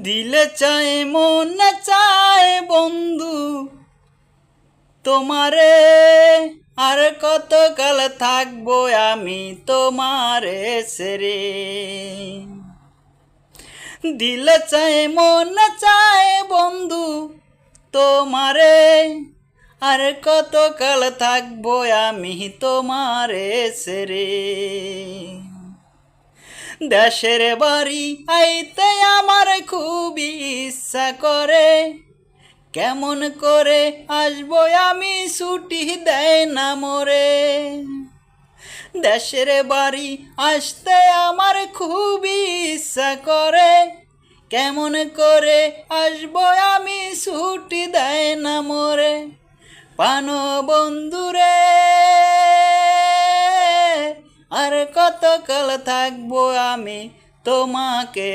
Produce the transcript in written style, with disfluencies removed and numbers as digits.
দিলে চায় মন চায় বন্ধু তোমারে, আর কতকাল থাকবো আমি তোমারে ছেড়ে। দিলে চায় মন চায় বন্ধু তোমারে, আর কতকাল থাকবো আমি তোমারে ছেড়ে। দেশের বাড়ি আইতে আমার খুবই ইচ্ছা করে, কেমন করে আসবো আমি ছুটি দেয় না মোরে। দেশের বাড়ি আসতে আমার খুবই ইচ্ছা করে, কেমন করে আসবো আমি ছুটি দেয় না মোরে। পানো বন্ধুরে, আর কতকাল থাকবো আমি তোমাকে